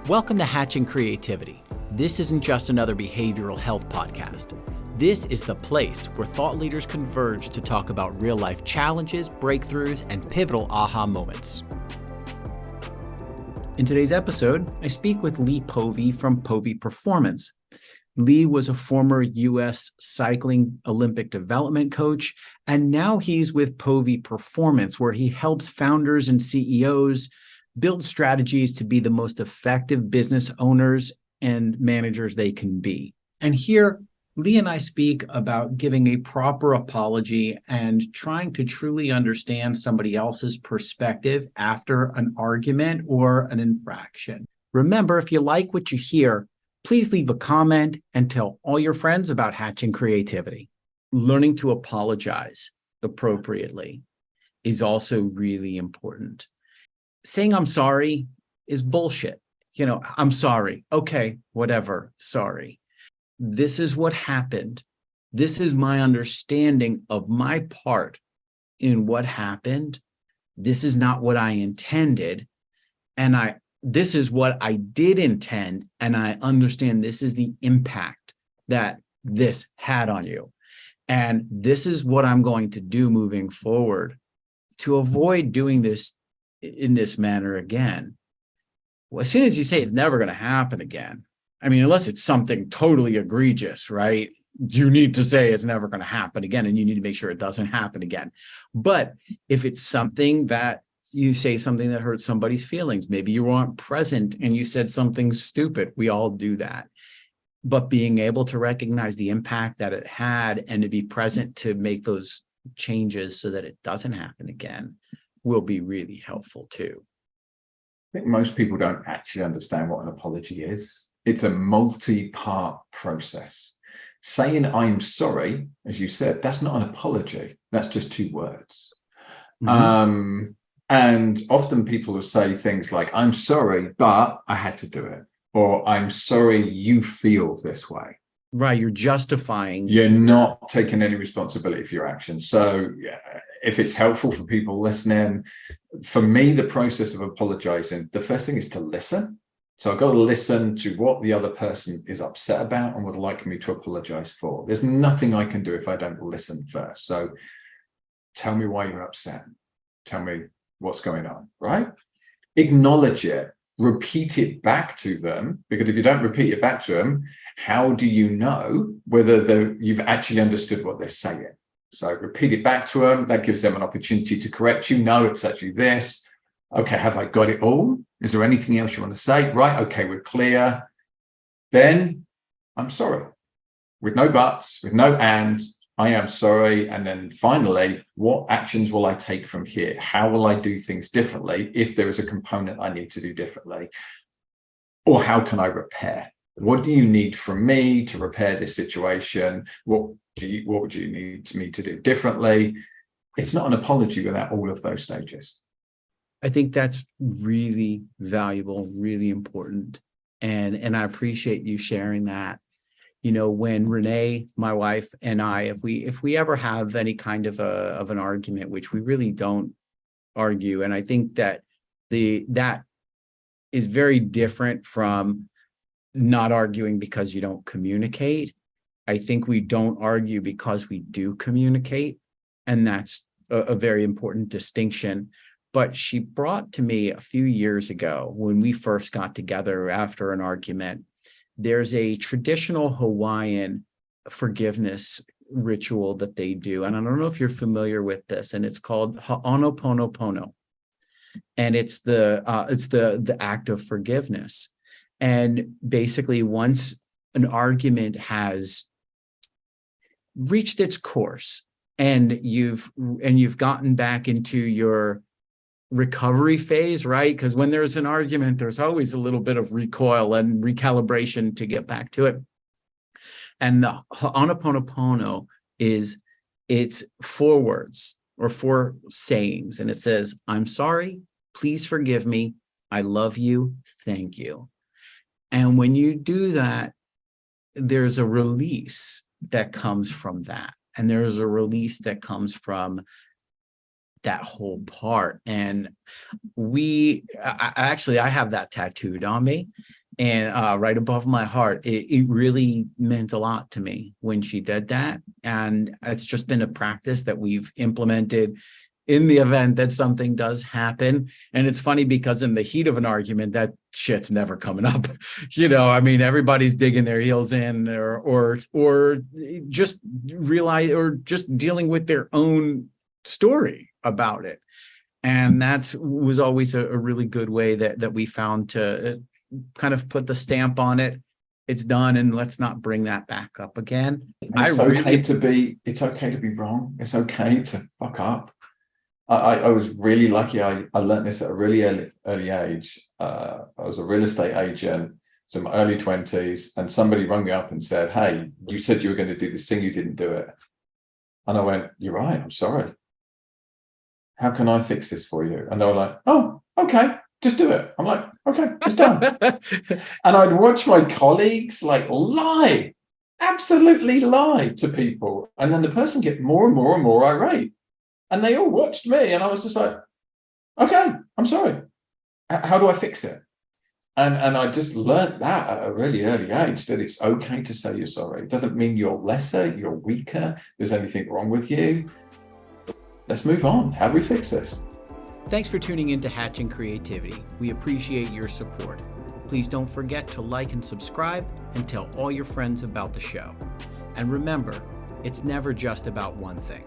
Welcome to Hatching Creativity. This isn't just another behavioral health podcast. This is the place where thought leaders converge to talk about real-life challenges, breakthroughs, and pivotal aha moments. In today's episode, I speak with Lee Povey from Povey Performance. Lee was a former U.S. cycling Olympic development coach, and now he's with Povey Performance, where he helps founders and CEOs build strategies to be the most effective business owners and managers they can be. And here, Lee and I speak about giving a proper apology and trying to truly understand somebody else's perspective after an argument or an infraction. Remember, if you like what you hear, please leave a comment and tell all your friends about Hatching Creativity. Learning to apologize appropriately is also really important. Saying I'm sorry is bullshit. I'm sorry. Okay, whatever, sorry. This is what happened. This is my understanding of my part in what happened. This is not what I intended. And this is what I did intend. And I understand this is the impact that this had on you. And this is what I'm going to do moving forward to avoid doing this in this manner again. Well, as soon as you say it's never going to happen again, unless it's something totally egregious, right? You need to say it's never going to happen again, and you need to make sure it doesn't happen again. But if it's something that you say something that hurts somebody's feelings, maybe you weren't present and you said something stupid. We all do that. But being able to recognize the impact that it had and to be present to make those changes so that it doesn't happen again will be really helpful too. I think most people don't actually understand what an apology is. It's a multi-part process. Saying I'm sorry, as you said, that's not an apology. That's just two words. Mm-hmm. And often people will say things like, I'm sorry, but I had to do it. Or I'm sorry you feel this way. Right, you're justifying. You're not taking any responsibility for your actions. So if it's helpful for people listening, for me, the process of apologizing, the first thing is to listen. So I've got to listen to what the other person is upset about and would like me to apologize for. There's nothing I can do if I don't listen first. So tell me why you're upset. Tell me what's going on, right? Acknowledge it. Repeat it back to them, because if you don't repeat it back to them, how do you know whether you've actually understood what they're saying? So repeat it back to them. That gives them an opportunity to correct you. No, it's actually this. Okay, have I got it all? Is there anything else you want to say? Right, okay, we're clear. Then I'm sorry. With no buts, with no ands, I am sorry. And then finally, what actions will I take from here? How will I do things differently if there is a component I need to do differently? Or how can I repair? What do you need from me to repair this situation? What would you need me to do differently? It's not an apology without all of those stages. I think that's really valuable, really important. And I appreciate you sharing that. When Renee, my wife, and I, if we ever have any kind of an argument, which we really don't argue, and I think that that is very different from not arguing because you don't communicate. I think we don't argue because we do communicate, and that's a very important distinction. But she brought to me a few years ago, when we first got together after an argument, there's a traditional Hawaiian forgiveness ritual that they do. And I don't know if you're familiar with this, and it's called Ho'onoponopono. And it's the act of forgiveness. And basically, once an argument has reached its course and you've gotten back into your recovery phase, right? Because when there's an argument, there's always a little bit of recoil and recalibration to get back to it. And the Ho'onoponopono it's 4 words or 4 sayings. And it says, I'm sorry, please forgive me, I love you, thank you. And when you do that, there's a release that comes from that. And there's a release that comes from that whole part. And I have that tattooed on me, and right above my heart. It really meant a lot to me when she did that. And it's just been a practice that we've implemented in the event that something does happen. And it's funny because in the heat of an argument, that shit's never coming up. I mean, everybody's digging their heels in, or just realize, or just dealing with their own story about it. And that was always a really good way that we found to kind of put the stamp on it. It's done, and let's not bring that back up again. It's okay to be wrong. It's okay to fuck up. I was really lucky. I learned this at a really early age. I was a real estate agent, so in my early 20s, and somebody rang me up and said, "Hey, you said you were going to do this thing, you didn't do it." And I went, "You're right, I'm sorry. How can I fix this for you?" And they were like, "Oh, okay, just do it." I'm like, "Okay, it's done." And I'd watch my colleagues lie, absolutely lie to people. And then the person get more and more and more irate. And they all watched me, and I was just like, "Okay, I'm sorry. How do I fix it?" And I just learned that at a really early age, that it's okay to say you're sorry. It doesn't mean you're lesser, you're weaker, there's anything wrong with you. Let's move on. How do we fix this? Thanks for tuning in to Hatching Creativity. We appreciate your support. Please don't forget to like and subscribe, and tell all your friends about the show. And remember, it's never just about one thing.